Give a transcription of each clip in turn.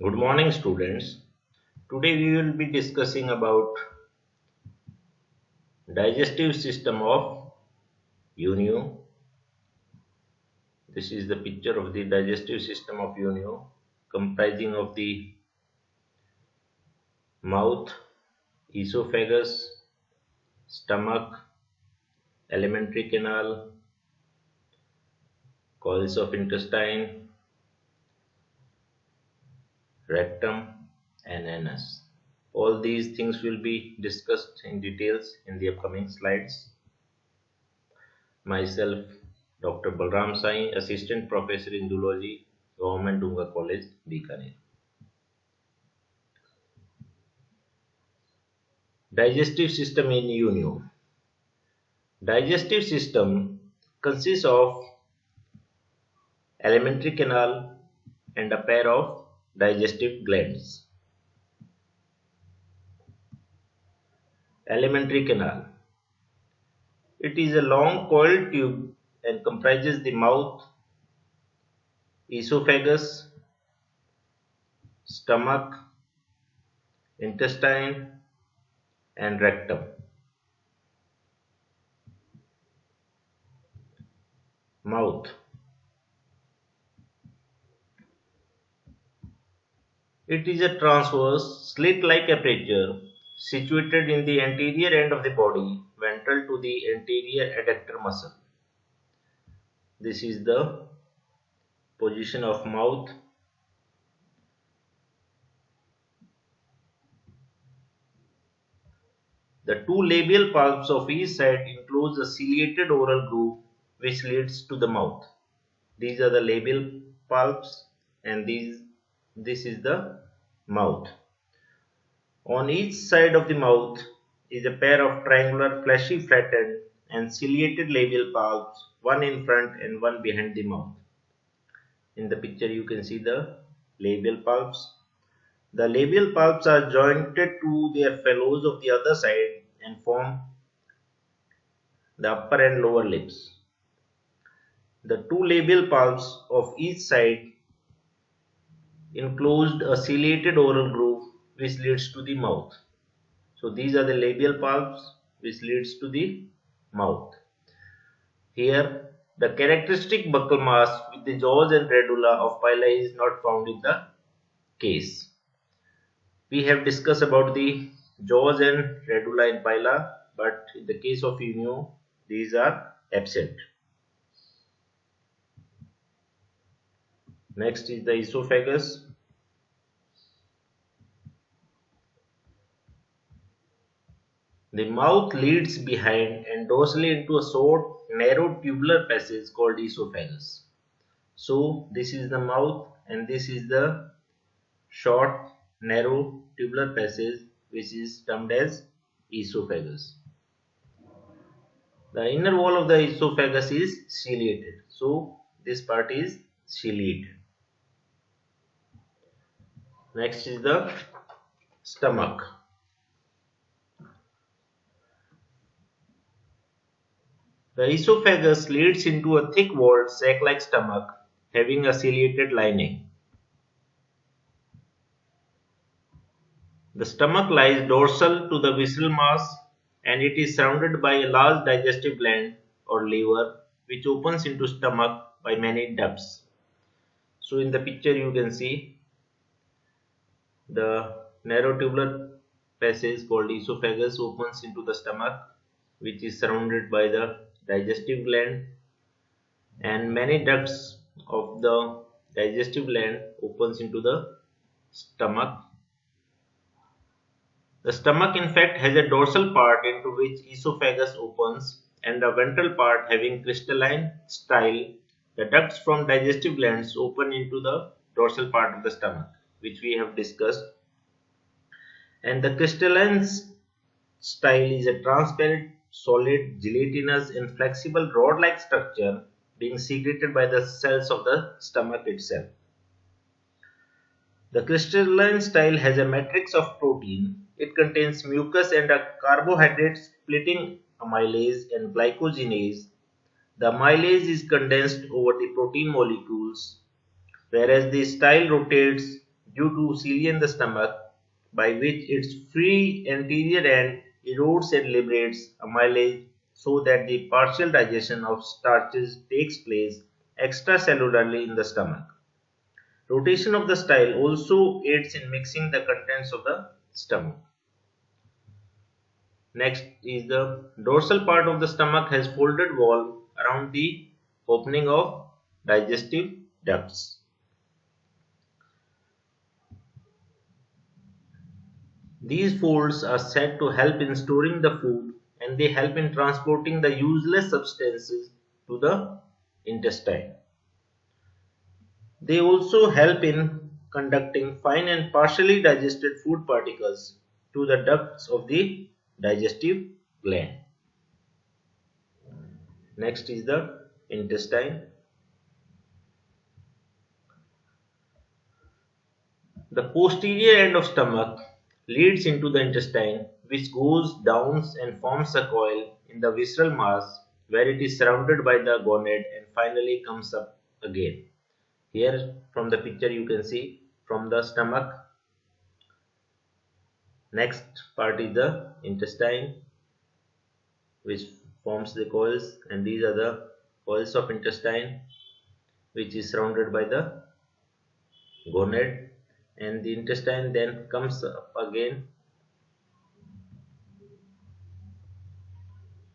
Good morning, students. Today we will be discussing about digestive system of Unio. This is the picture of the digestive system of Unio, comprising of the mouth, esophagus, stomach, alimentary canal, coils of intestine, rectum, and anus. All these things will be discussed in details in the upcoming slides. Myself, Dr. Balram Sai, Assistant Professor in Zoology, Government Dunga College, Bikaner. Digestive system in Unio. Digestive system consists of alimentary canal and a pair of digestive glands. Alimentary canal. It is a long coiled tube and comprises the mouth, esophagus, stomach, intestine, and rectum. Mouth. It is a transverse, slit-like aperture situated in the anterior end of the body, ventral to the anterior adductor muscle. This is the position of mouth. The two labial palps of each side enclose a ciliated oral groove which leads to the mouth. These are the labial palps and this is the mouth. On each side of the mouth is a pair of triangular fleshy flattened and ciliated labial palps, one in front and one behind the mouth. In the picture you can see the labial palps. The labial palps are jointed to their fellows of the other side and form the upper and lower lips. The two labial palps of each side enclosed a ciliated oral groove which leads to the mouth. So these are the labial palps which leads to the mouth. Here the characteristic buccal mass with the jaws and radula of pila is not found in the case. We have discussed about the jaws and radula in pila, but in the case of Unio these are absent. Next is the esophagus. The mouth leads behind and dorsally into a short, narrow tubular passage called esophagus. So this is the mouth and this is the short, narrow tubular passage which is termed as esophagus. The inner wall of the esophagus is ciliated. So this part is ciliated. Next is the stomach. The esophagus leads into a thick-walled sac-like stomach having a ciliated lining. The stomach lies dorsal to the visceral mass and it is surrounded by a large digestive gland or liver which opens into stomach by many ducts. So in the picture you can see the narrow tubular passage called esophagus opens into the stomach which is surrounded by the digestive gland and many ducts of the digestive gland opens into the stomach. The stomach in fact has a dorsal part into which esophagus opens and a ventral part having crystalline style. The ducts from digestive glands open into the dorsal part of the stomach which we have discussed, and the crystalline style is a transparent, solid, gelatinous and flexible rod-like structure being secreted by the cells of the stomach itself. The crystalline style has a matrix of protein. It contains mucus and a carbohydrate splitting amylase and glycogenase. The amylase is condensed over the protein molecules, whereas the style rotates due to cilia in the stomach, by which its free anterior end erodes and liberates amylase so that the partial digestion of starches takes place extracellularly in the stomach. Rotation of the style also aids in mixing the contents of the stomach. Next is the dorsal part of the stomach has folded wall around the opening of digestive ducts. These folds are said to help in storing the food and they help in transporting the useless substances to the intestine. They also help in conducting fine and partially digested food particles to the ducts of the digestive gland. Next is the intestine. The posterior end of stomach leads into the intestine, which goes down and forms a coil in the visceral mass where it is surrounded by the gonad and finally comes up again. Here from the picture you can see from the stomach. Next part is the intestine, which forms the coils, and these are the coils of intestine which is surrounded by the gonad, and the intestine then comes up again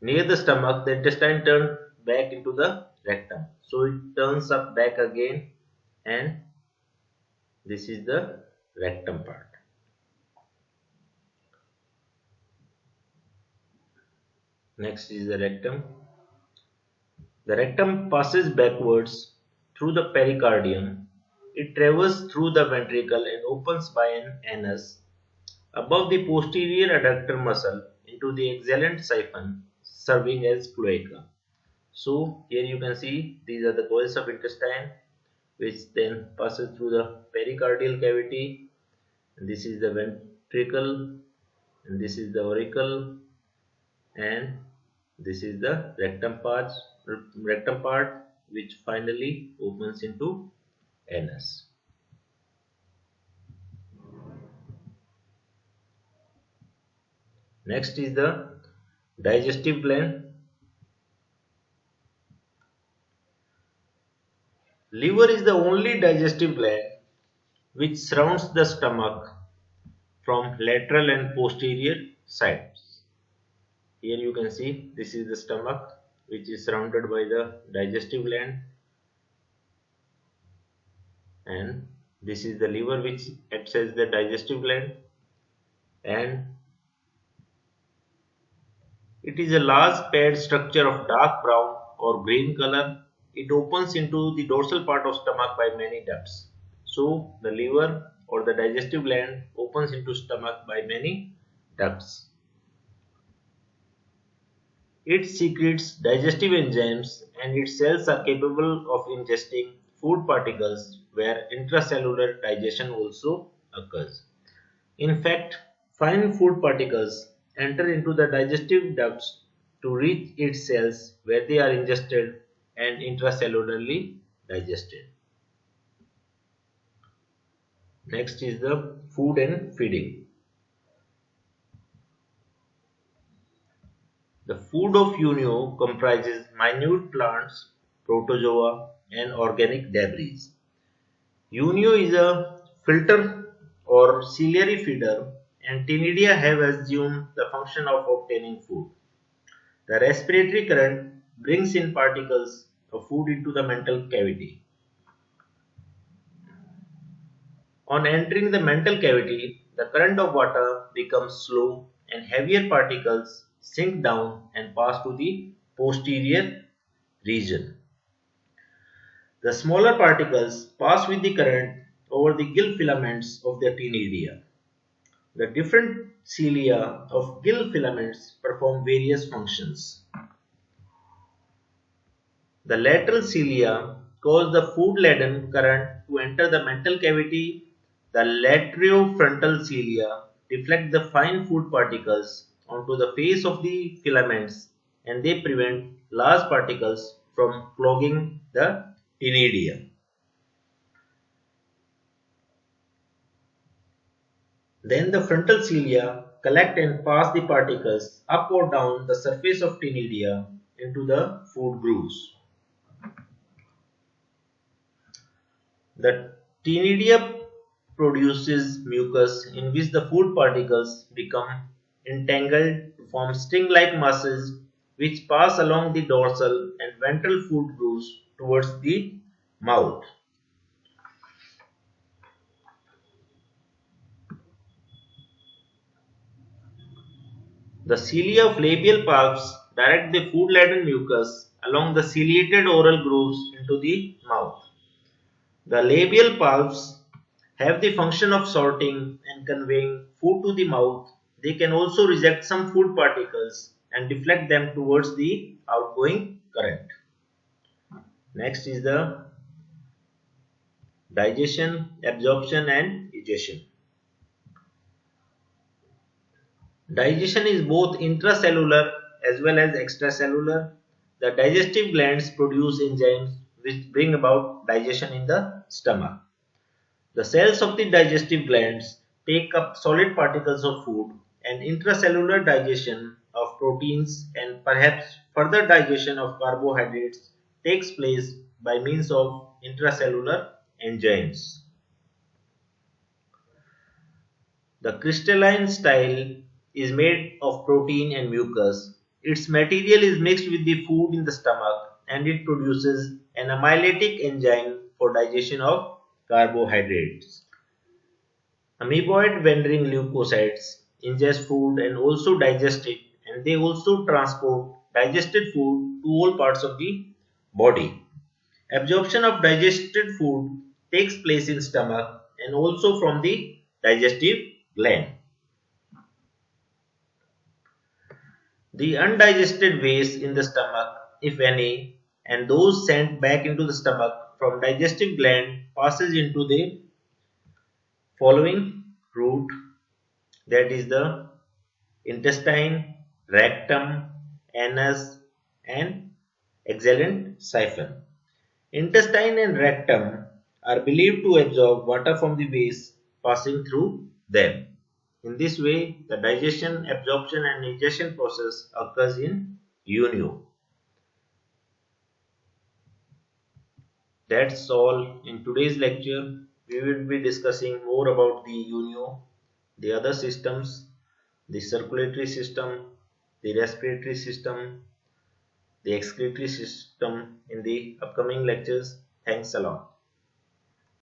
near the stomach. The intestine turns back into the rectum, so it turns up back again, and this is the rectum part. Next is the rectum. The rectum passes backwards through the pericardium. It traverses through the ventricle and opens by an anus above the posterior adductor muscle into the exhalent siphon, serving as cloaca. So here you can see these are the coils of intestine, which then passes through the pericardial cavity. This is the ventricle, and this is the auricle, and this is the rectum part, which finally opens into anus. Next is the digestive gland. Liver is the only digestive gland which surrounds the stomach from lateral and posterior sides. Here you can see this is the stomach, which is surrounded by the digestive gland, and this is the liver, which acts as the digestive gland, and it is a large paired structure of dark brown or green color. It opens into the dorsal part of stomach by many ducts. So the liver or the digestive gland opens into stomach by many ducts. It secretes digestive enzymes and its cells are capable of ingesting food particles where intracellular digestion also occurs. In fact, fine food particles enter into the digestive ducts to reach its cells where they are ingested and intracellularly digested. Next is the food and feeding. The food of Unio comprises minute plants, protozoa, and organic debris. Unio is a filter or ciliary feeder, and Ctenidia have assumed the function of obtaining food. The respiratory current brings in particles of food into the mental cavity. On entering the mental cavity, the current of water becomes slow and heavier particles sink down and pass to the posterior region. The smaller particles pass with the current over the gill filaments of the Ctenidia. The different cilia of gill filaments perform various functions. The lateral cilia cause the food-laden current to enter the mental cavity. The lateriofrontal cilia deflect the fine food particles onto the face of the filaments, and they prevent large particles from clogging. The Ctenidia. Then the frontal cilia collect and pass the particles up or down the surface of ctenidia into the food grooves. The ctenidia produces mucus in which the food particles become entangled to form string-like masses which pass along the dorsal and ventral food grooves towards the mouth. The cilia of labial palps direct the food-laden mucus along the ciliated oral grooves into the mouth. The labial palps have the function of sorting and conveying food to the mouth. They can also reject some food particles and deflect them towards the outgoing current. Next is the digestion, absorption and egestion. Digestion is both intracellular as well as extracellular. The digestive glands produce enzymes which bring about digestion in the stomach. The cells of the digestive glands take up solid particles of food, and intracellular digestion of proteins and perhaps further digestion of carbohydrates takes place by means of intracellular enzymes. The crystalline style is made of protein and mucus. Its material is mixed with the food in the stomach and it produces an amylatic enzyme for digestion of carbohydrates. Amoeboid wandering leukocytes ingest food and also digest it, and they also transport digested food to all parts of the body. Absorption of digested food takes place in stomach and also from the digestive gland. The undigested waste in the stomach, if any, and those sent back into the stomach from digestive gland passes into the following route, that is the intestine, rectum, anus and exhalent siphon. Intestine and rectum are believed to absorb water from the waste passing through them. In this way, the digestion, absorption and ingestion process occurs in UNO. That's all in today's lecture. We will be discussing more about the UNO, the other systems, the circulatory system, the respiratory system, the excretory system in the upcoming lectures. Thanks a lot.